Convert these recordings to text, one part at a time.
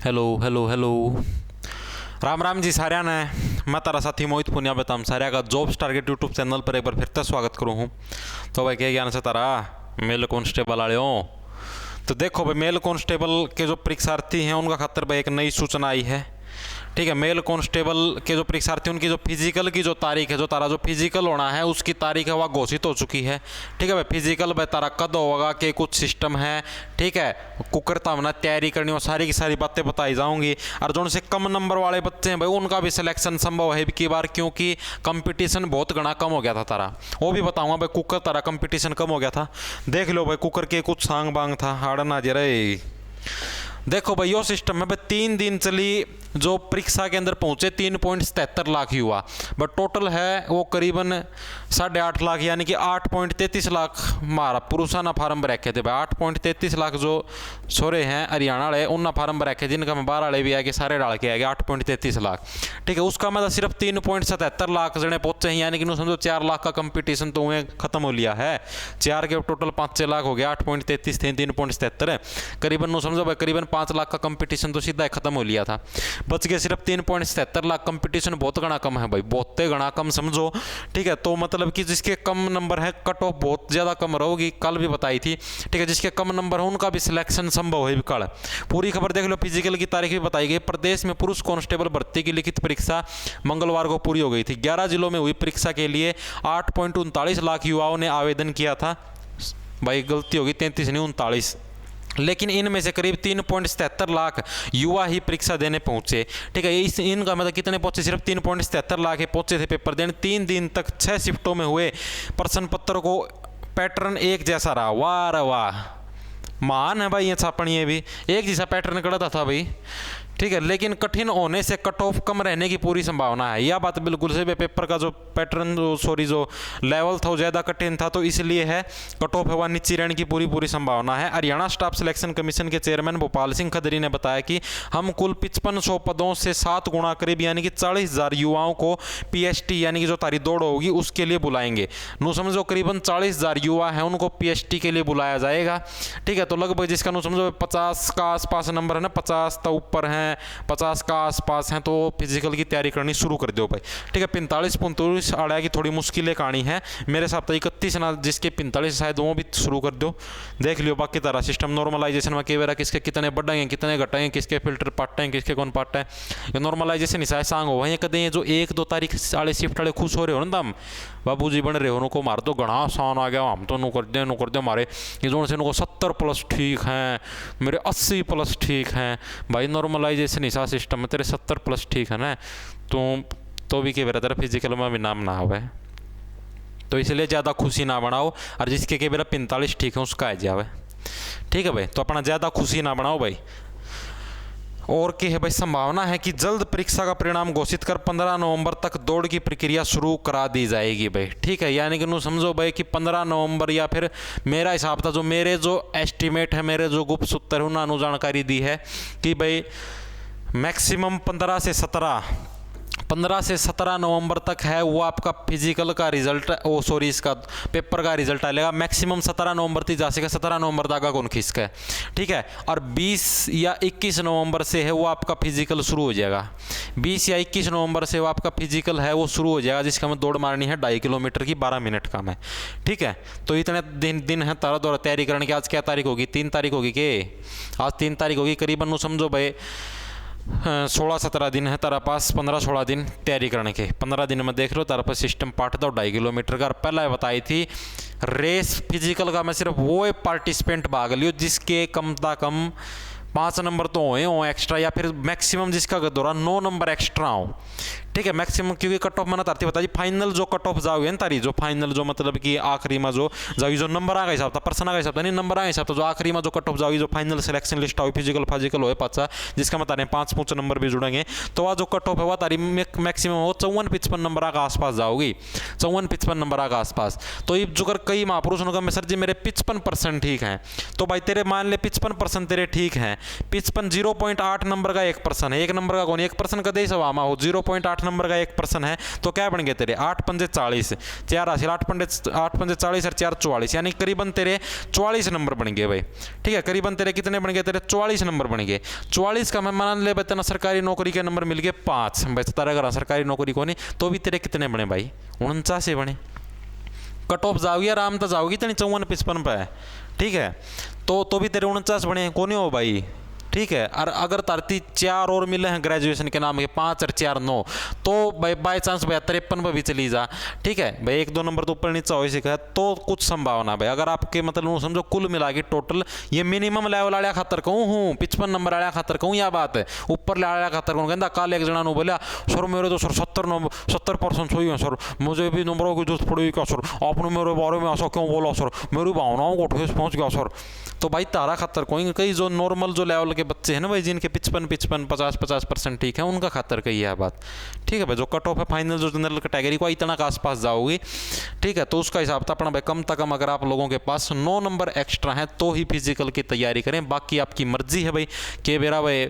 Hello hello hello. Ram Ram ji सारिया ने। मैं तारा साथी मोहित पुनिया बताऊँ सारिया का जॉब्स टारगेट यूट्यूब चैनल पर एक बार फिर से स्वागत करूँ हूँ। तो भाई क्या ज्ञान से तारा मेल कांस्टेबल वाले हो। तो देखो भाई मेल कांस्टेबल के जो परीक्षार्थी हैं उनका खातर भाई एक नई सूचना आई है। ठीक है, मेल कांस्टेबल के जो परीक्षार्थी उनकी जो फिजिकल की जो तारीख है, जो तारा जो फिजिकल होना है उसकी तारीख है वह घोषित हो चुकी है। ठीक है भाई, फिजिकल भाई तारा कद होगा कि कुछ सिस्टम है। ठीक है, कुकर तामना तैयारी करनी, वो सारी की सारी बातें बताई जाऊंगी। और जो उनसे कम नंबर वाले बच्चे हैं भाई उनका भी सिलेक्शन संभव है की बार, क्योंकि कंपटीशन बहुत घना कम हो गया था तारा। वो भी बताऊंगा भाई कुकर तारा कंपटीशन कम हो गया था। देख लो भाई कुकर के कुछ सांग बांग था हाड़ना जे रहे। देखो भाई यो सिस्टम है भाई 3 दिन चली जो परीक्षा के अंदर पहुंचे 3.77 लाख युवा, बट टोटल है वो करीबन 8.5 लाख, यानी कि 8.33 लाख हमारा पुरुषा ना फार्म रखे थे भाई। 8.33 लाख जो छोरे हैं हरियाणा वाले उनना फार्म रखे, जिनका मैं बाहर वाले भी आगे सारे डाल के आएगा 8.33 लाख। ठीक है, उसका मतलब सिर्फ 3.77 लाख जने पहुंचे हैं, यानी कि समझो 4 लाख का कंपटीशन तो उन्हें खत्म हो लिया है। 4 के टोटल 5-6 लाख हो गया, 8.33 थे 3.77 करीबन समझो भाई करीबन 5 लाख का कंपटीशन तो सीधा खत्म हो लिया था। बच गए सिर्फ 3.77 लाख। कंपटीशन बहुत घना कम है भाई, बहुत घना कम समझो। ठीक है, तो मतलब कि जिसके कम नंबर है कट ऑफ बहुत ज़्यादा कम रहेगी, कल भी बताई थी। ठीक है, जिसके कम नंबर है उनका भी सिलेक्शन संभव है कल। पूरी खबर देख लो, फिजिकल की तारीख भी बताई गई। प्रदेश में पुरुष कांस्टेबल भर्ती की लिखित परीक्षा मंगलवार को पूरी हो गई थी। 11 जिलों में हुई परीक्षा के लिए 8.39 लाख युवाओं ने आवेदन किया था। भाई गलती होगी, 33 नहीं 39, लेकिन इनमें से करीब 3.77 लाख युवा ही परीक्षा देने पहुंचे। ठीक है, इस इनका मतलब कितने पहुंचे, सिर्फ 3.77 लाख ही पहुंचे थे पेपर देने। 3 दिन तक 6 शिफ्टों में हुए प्रश्न पत्र को पैटर्न एक जैसा रहा। वाह रे वाह, महान है भाई ये छापणी, ये भी एक जैसा पैटर्न कड़ा था भाई। ठीक है, लेकिन कठिन होने से कट ऑफ कम रहने की पूरी संभावना है। यह बात बिल्कुल से पेपर का जो पैटर्न जो लेवल था वो ज़्यादा कठिन था, तो इसलिए है कट ऑफ है नीचे रहने की पूरी संभावना है। हरियाणा स्टाफ सिलेक्शन कमीशन के चेयरमैन भोपाल सिंह खदरी ने बताया कि हम कुल 5500 पदों से 7 गुना करीब यानी कि 40,000 युवाओं को PST यानी कि जो तारी दौड़ होगी उसके लिए बुलाएंगे। नो समझो करीबन 40,000 युवा हैं उनको PST के लिए बुलाया जाएगा। ठीक है, तो लगभग जिसका नो समझो 50 का आसपास नंबर है ना, 50 तो ऊपर हैं, 50 का आसपास हैं, तो फिजिकल की तैयारी करनी शुरू कर दो भाई। ठीक है, 45-45 आड़ा की थोड़ी मुश्किलें कहानी है मेरे साथ, तो 31 ना जिसके 45 शायद वो भी शुरू कर दो। देख लियो बाकी तरह सिस्टम नॉर्मलाइजेशन में केवरा किसके कितने बढ़ाएंगे कितने घटाएंगे, किसके फिल्टर पाटे हैं किसके कौन पाटे हैं, ये नॉर्मलाइजेशन हिसाब सांग हो वहीं कदे जो 1-2 तारीख वाले शिफ्ट वाले खुश हो रहे हो ना तुम बाबू जी बन रहे हो उनको मार दो घना आसान आ गया, हम तो नु कर दे हमारे ये जो से उनको 70+ ठीक हैं, मेरे 80+ ठीक हैं भाई। नॉर्मलाइजेशन हिसाब सिस्टम में तेरे 70+ ठीक है ना, तो भी के तेरा फिजिकल में भी नाम ना हो, तो इसलिए ज़्यादा खुशी ना बनाओ। और जिसके के मेरा 45 ठीक है उसका आ जावे। ठीक है भाई, तो अपना ज़्यादा खुशी ना बनाओ भाई। और क्या है भाई, संभावना है कि जल्द परीक्षा का परिणाम घोषित कर 15 नवंबर तक दौड़ की प्रक्रिया शुरू करा दी जाएगी भाई। ठीक है, यानी कि नु समझो भाई कि 15 नवंबर या फिर मेरा हिसाब था जो मेरे जो एस्टिमेट है, मेरे जो गुप्त सूत्र है उन्होंने जानकारी दी है कि भाई मैक्सिमम 15 से 17 नवंबर तक है वो आपका फिजिकल का रिजल्ट, इसका पेपर का रिजल्ट आएगा। मैक्सिमम 17 नवंबर तक जा सकेगा, 17 नवंबर तक कौन खिसका है। ठीक है, और 20 या 21 नवंबर से है वो आपका फिजिकल शुरू हो जाएगा। 20 या 21 नवंबर से वो आपका फिजिकल है वो शुरू हो जाएगा, जिसका हमें दौड़ मारनी है 2.5 किलोमीटर की 12 मिनट का में। ठीक है, तो इतने दिन है तारा दौरा तैयारी करने की। आज क्या तारीख होगी, 3 तारीख होगी के, आज 3 तारीख होगी। करीबन समझो भाई 16-17 दिन है तारा पास, 15-16 दिन तैयारी करने के। 15 दिन में देख लो तारा पास सिस्टम पार्ट था 2.5 किलोमीटर का। पहला बताई थी रेस फिजिकल का मैं सिर्फ वो पार्टिसिपेंट भाग लियो जिसके कम ता कम 5 नंबर तो हो एक्स्ट्रा, या फिर मैक्सिमम जिसका दौरा 9 नंबर एक्स्ट्रा हो। ठीक है, मैक्सिमम क्योंकि कट ऑफ मना तारती बताइए फाइनल जो कट ऑफ जाओगे ना तारी, जो फाइनल जो मतलब कि आखिरी में जो जाओगी जो नंबर आ हिसाब था, पर्सन आ हिसाब था नहीं, नंबर आ हिसाब था जो आखिरी में जो कट ऑफ जाओगी, जो फाइनल सिलेक्शन लिस्ट आओगी फिजिकल हो पाचा, जिसका मैं तारे 5 नंबर भी जुड़ेंगे, तो वह जो कट ऑफ है वह तारी मैक्सिमम हो 54-55 नंबर का आसपास जाओगी, 54-55 नंबर का आसपास। तो ये जो कई महापुरुषों का मैं सर जी मेरे 55% ठीक हैं, तो भाई तेरे मान ले 55% तेरे ठीक हैं, 55 0.8 नंबर का एक प्रश्न है, एक नंबर का कौन, एक प्रश्न का दे सवा हो 0.8 नंबर का एक प्रश्न है, तो क्या बन गए तेरे 8 पंजे 40, 4 हासिल 8 पंजे 40 और 4 44, यानी करीबन तेरे 44 नंबर बन गए भाई। ठीक है, करीबन तेरे कितने बन गए, तेरे 44 नंबर बन गए। 44 का मैं मान ले बता सरकारी नौकरी के नंबर मिल गए 5 भाई, तारा अगर सरकारी नौकरी को नहीं तो भी तेरे कितने बने भाई, 49 बने। कट ऑफ जाओगी आराम तो जाओगी तो 54-55 पे है। ठीक है, तो भी तेरे 49 बने कौन हो भाई। ठीक है, और अगर तरती 4 और मिले हैं ग्रेजुएशन के नाम के 5 और 4 9, तो भाई बाई चांस भाई 53 पर भी चली जा। ठीक है भाई, 1-2 नंबर तो ऊपर नीचे हो सके तो कुछ संभावना भाई। अगर आपके मतलब समझो कुल मिला के टोटल ये मिनिमम लेवल आया खातर कहूँ हूँ 55 नंबर आया खातर कहूँ या बात है, ऊपर ले आया खातर कहूँ कहता कल एक जना बोलिया सर मेरे तो सर 70% सही है सर, मुझे भी नंबरों की जरूरत पड़ेगी क्या सर, आपने मेरे बारे में ऐसा क्यों बोला सर, मेरी भावनाओं को ठेस पहुँच गया सर। तो भाई तारा खातर कोई कई जो नॉर्मल जो लेवल के बच्चे हैं ना भाई, जिनके 55 50% ठीक है, उनका खातर कही है बात। ठीक है भाई, जो कट ऑफ है फाइनल जो जनरल कैटेगरी को इतना के आसपास जाओगी, ठीक है, तो उसका हिसाब था अपना भाई कम से कम अगर आप लोगों के पास 9 नंबर एक्स्ट्रा हैं तो ही फिजिकल की तैयारी करें, बाकी आपकी मर्जी है भाई कि मेरा भाई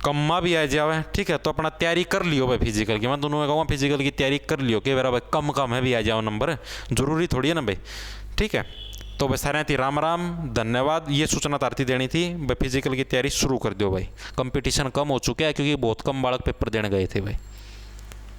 कम्मा भी आ जाए। ठीक है, तो अपना तैयारी कर लियो भाई फिजिकल की, मैं दोनों में कहूँगा फिजिकल की तैयारी कर लियो कि मेरा भाई कम है भी आ जाओ नंबर, जरूरी थोड़ी है ना भाई। ठीक है, तो बस सारे थी राम राम धन्यवाद, ये सूचना तारती देनी थी भाई, फिजिकल की तैयारी शुरू कर दो भाई, कंपटीशन कम हो चुका है क्योंकि बहुत कम बालक पेपर देने गए थे भाई।